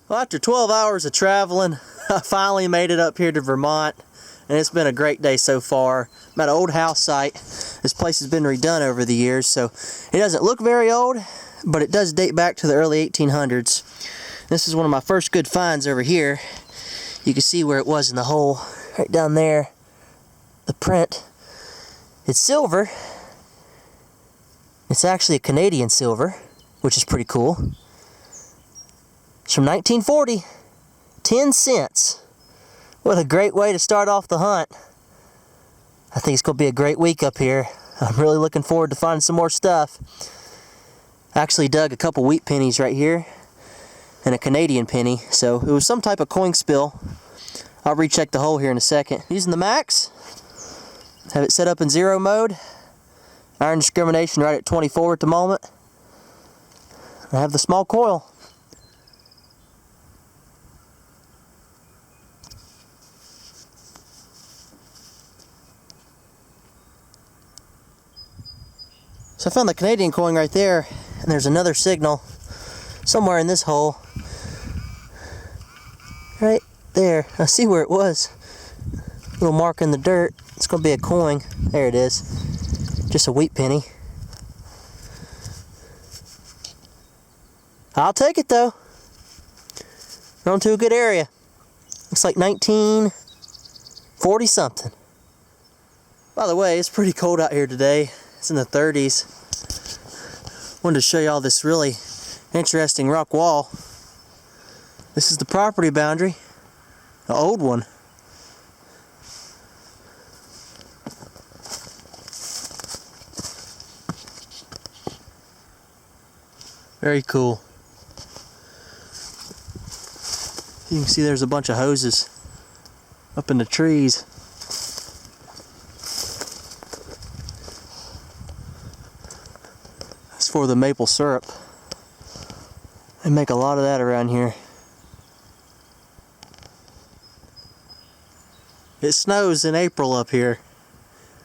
Well, after 12 hours of traveling, I finally made it up here to Vermont, and it's been a great day so far. I'm at an old house site. This place has been redone over the years, so it doesn't look very old, but it does date back to the early 1800s. This is one of my first good finds over here. You can see where it was in the hole, right down there. The print. It's silver. It's actually a Canadian silver, which is pretty cool. It's from 1940, 10 cents. What a great way to start off the hunt. I think it's going to be a great week up here. I'm really looking forward to finding some more stuff. I actually dug a couple wheat pennies right here and a Canadian penny, so it was some type of coin spill. I'll recheck the hole here in a second. Using the max, have it set up in 0 mode. Iron discrimination right at 24 at the moment. I have the small coil. So I found the Canadian coin right there, and there's another signal somewhere in this hole. Right there. I see where it was. Little mark in the dirt. It's going to be a coin. There it is. Just a wheat penny. I'll take it though. We're on to a good area. Looks like 1940 something. By the way, it's pretty cold out here today. It's in the 30s. Wanted to show you all this really interesting rock wall. This is the property boundary, the old one. Very cool. You can see there's a bunch of hoses up in the trees. For the maple syrup. They make a lot of that around here. It snows in April up here.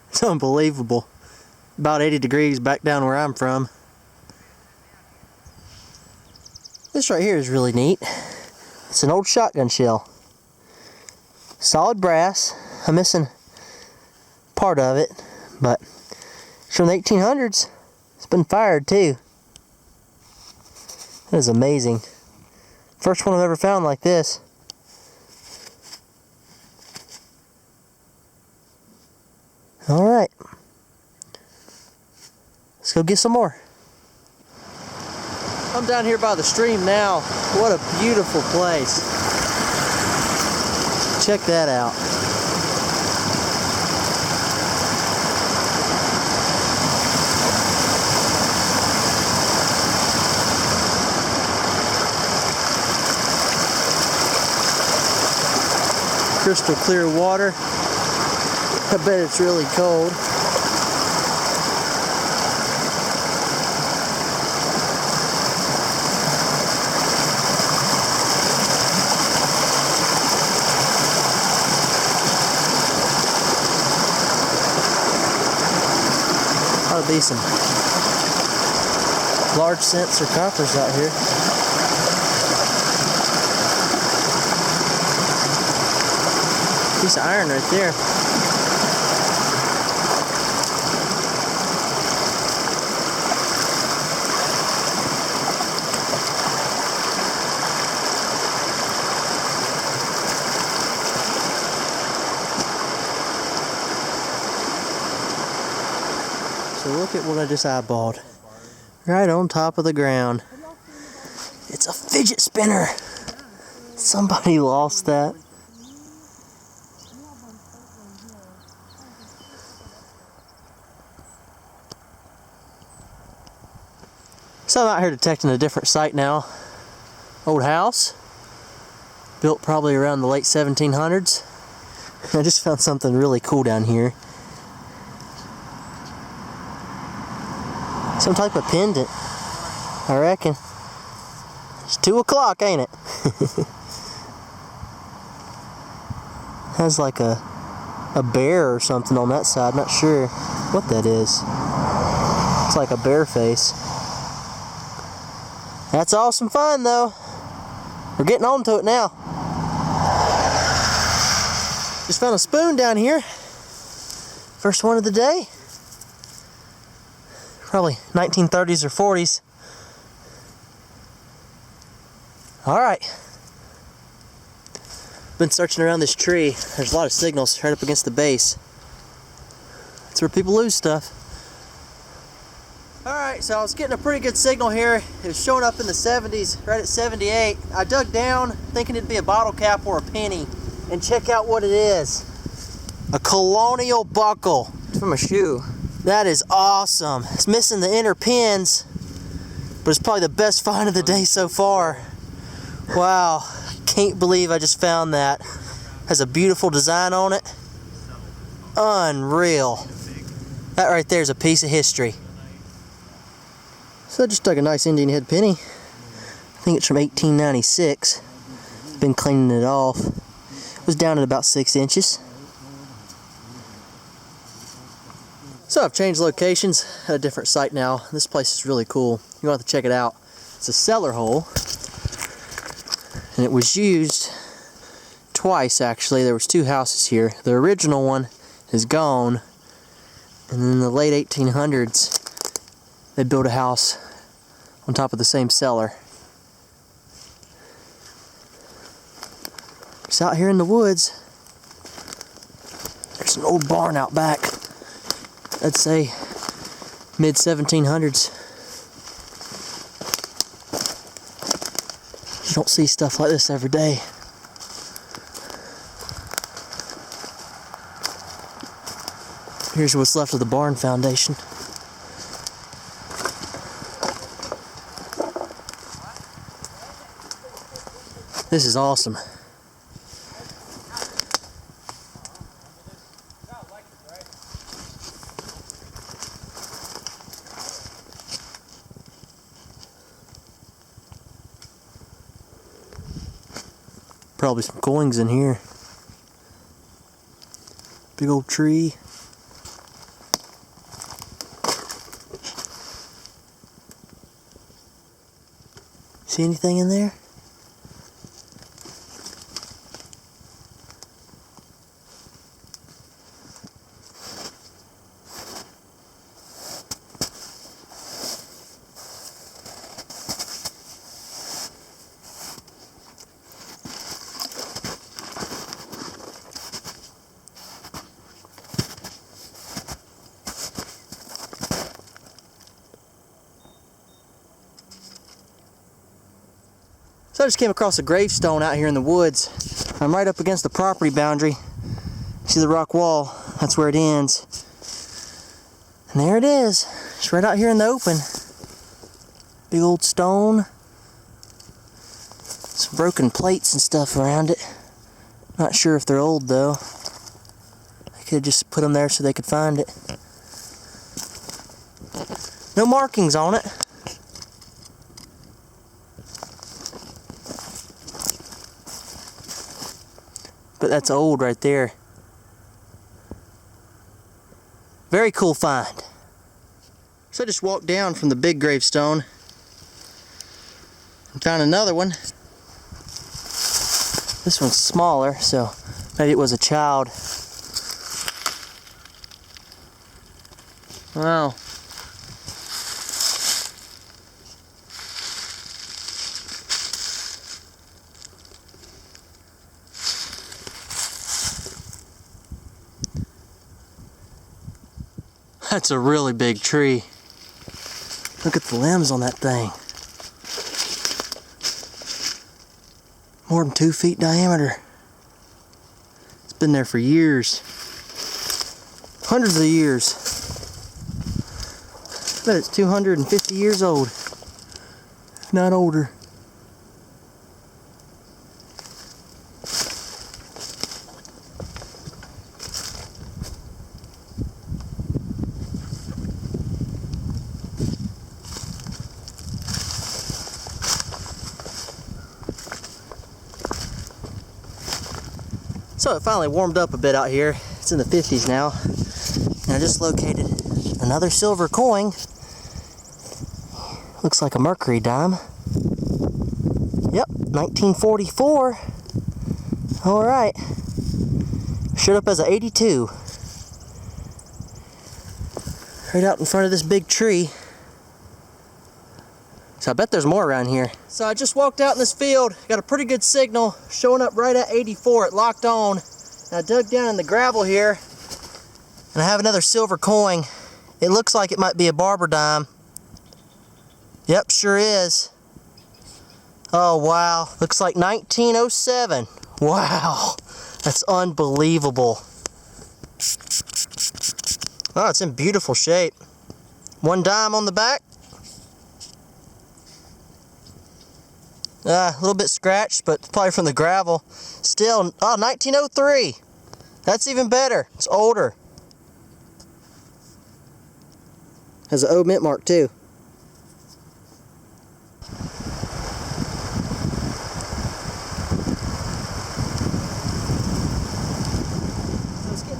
It's unbelievable. About 80 degrees back down where I'm from. This right here is really neat. It's an old shotgun shell. Solid brass. I'm missing part of it, but it's from the 1800s. It's been fired too. That is amazing. First one I've ever found like this. Alright. Let's go get some more. I'm down here by the stream now. What a beautiful place. Check that out. Crystal clear water. I bet it's really cold. Ought to be some large cents or coppers out here. Piece of iron right there. So look at what I just eyeballed. Right on top of the ground. It's a fidget spinner. Somebody lost that. So I'm out here detecting a different site now. Old house. Built probably around the late 1700s. I just found something really cool down here. Some type of pendant, I reckon. It's 2 o'clock, ain't it? Has like a bear or something on that side. Not sure what that is. It's like a bear face. That's awesome fun though. We're getting on to it now. Just found a spoon down here. First one of the day. Probably 1930s or 40s. Alright. Been searching around this tree. There's a lot of signals right up against the base. That's where people lose stuff. Alright, so I was getting a pretty good signal here. It was showing up in the 70s, right at 78. I dug down thinking it'd be a bottle cap or a penny. And check out what it is. A Colonial buckle. It's from a shoe. That is awesome. It's missing the inner pins, but it's probably the best find of the day so far. Wow, can't believe I just found that. Has a beautiful design on it. Unreal. That right there is a piece of history. So I just dug a nice Indian head penny. I think it's from 1896. Been cleaning it off. It was down at about 6 inches. So I've changed locations at a different site now. This place is really cool. You're going to have to check it out. It's a cellar hole. And it was used twice actually. There was 2 houses here. The original one is gone. And then in the late 1800s, they built a house on top of the same cellar. It's out here in the woods. There's an old barn out back. I'd say mid 1700s. You don't see stuff like this every day. Here's what's left of the barn foundation. This is awesome. Probably some coins in here. Big old tree. See anything in there? So I just came across a gravestone out here in the woods. I'm right up against the property boundary. See the rock wall? That's where it ends. And there it is. It's right out here in the open. Big old stone. Some broken plates and stuff around it. Not sure if they're old though. I could have just put them there so they could find it. No markings on it. But that's old right there. Very cool find. So I just walked down from the big gravestone and found another one. This one's smaller, so maybe it was a child. Wow. That's a really big tree. Look at the limbs on that thing. More than 2 feet diameter. It's been there for years. Hundreds of years. I bet it's 250 years old. If not older. So it finally warmed up a bit out here. It's in the 50s now. And I just located another silver coin. Looks like a Mercury dime. Yep, 1944. Alright. Showed up as an 82. Right out in front of this big tree. So I bet there's more around here. So I just walked out in this field, got a pretty good signal, showing up right at 84, it locked on. And I dug down in the gravel here, and I have another silver coin. It looks like it might be a barber dime. Yep, sure is. Oh wow, looks like 1907. Wow, that's unbelievable. Oh, it's in beautiful shape. One dime on the back. A little bit scratched, but probably from the gravel. Still, oh, 1903. That's even better. It's older. Has an O mint mark too.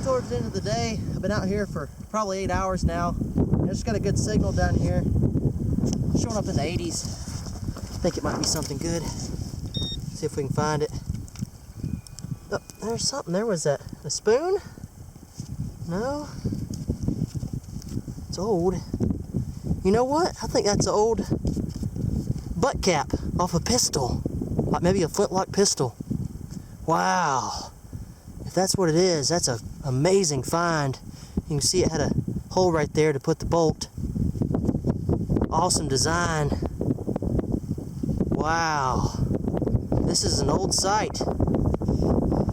Towards the end of the day, I've been out here for probably 8 hours now. I just got a good signal down here, showing up in the 80s. I think it might be something good. See if we can find it. Oh, there's something. There was a spoon? No? It's old. You know what? I think that's an old butt cap off a pistol. Like maybe a flintlock pistol. Wow. If that's what it is, that's an amazing find. You can see it had a hole right there to put the bolt. Awesome design. Wow. This is an old sight.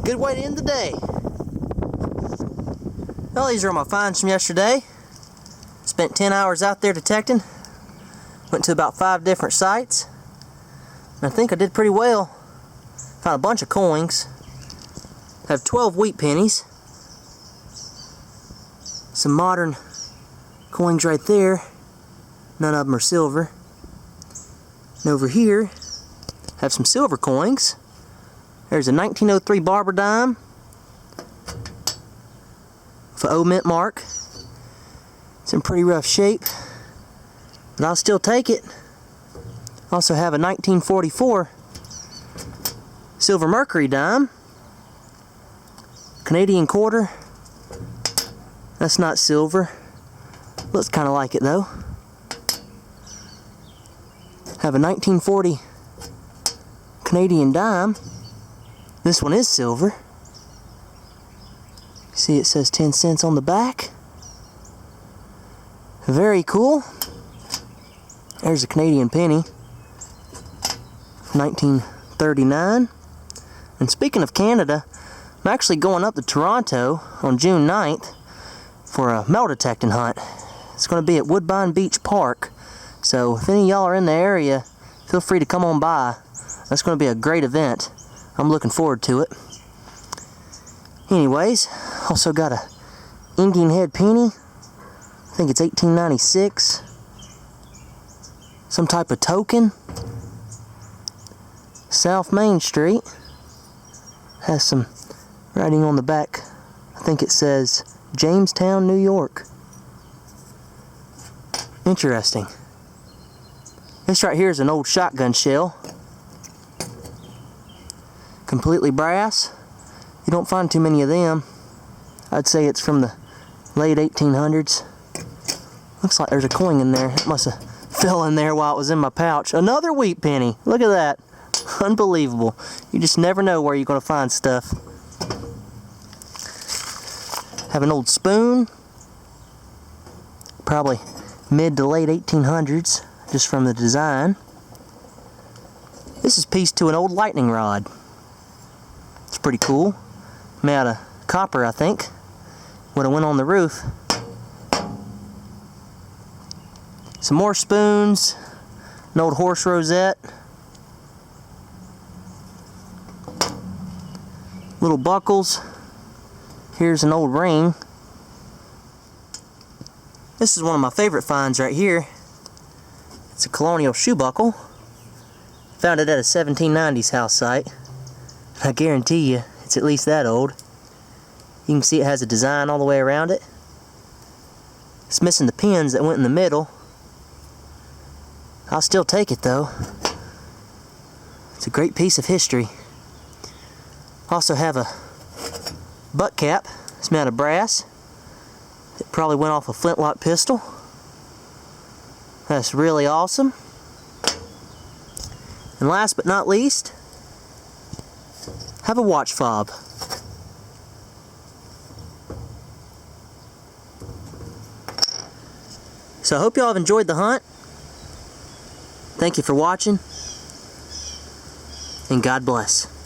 Good way to end the day. Well, these are all my finds from yesterday. Spent 10 hours out there detecting. Went to about 5 different sites. And I think I did pretty well. Found a bunch of coins. Have 12 wheat pennies. Some modern coins right there. None of them are silver. And over here, have some silver coins. There's a 1903 barber dime with an O mint mark. It's in pretty rough shape, but I'll still take it. Also have a 1944 silver Mercury dime. Canadian quarter. That's not silver. Looks kind of like it though. Have a 1940 Canadian dime. This one is silver. See, it says 10 cents on the back. Very cool. There's a Canadian penny. 1939. And speaking of Canada, I'm actually going up to Toronto on June 9th for a metal detecting hunt. It's going to be at Woodbine Beach Park. So if any of y'all are in the area, feel free to come on by. That's going to be a great event. I'm looking forward to it. Anyways, also got a Indian head penny. I think it's 1896. Some type of token. South Main Street. Has some writing on the back. I think it says Jamestown, New York. Interesting. This right here is an old shotgun shell. Completely brass. You don't find too many of them. I'd say it's from the late 1800s. Looks like there's a coin in there. It must have fell in there while it was in my pouch. Another wheat penny. Look at that. Unbelievable. You just never know where you're going to find stuff. Have an old spoon. Probably mid to late 1800s, just from the design. This is pieced to an old lightning rod. It's pretty cool. Made out of copper, I think. Would have went on the roof. Some more spoons. An old horse rosette. Little buckles. Here's an old ring. This is one of my favorite finds right here. It's a Colonial shoe buckle. Found it at a 1790s house site. I guarantee you, it's at least that old. You can see it has a design all the way around it. It's missing the pins that went in the middle. I'll still take it though. It's a great piece of history. Also have a butt cap. It's made of brass. It probably went off a flintlock pistol. That's really awesome. And last but not least, have a watch fob. So I hope y'all have enjoyed the hunt. Thank you for watching, and God bless.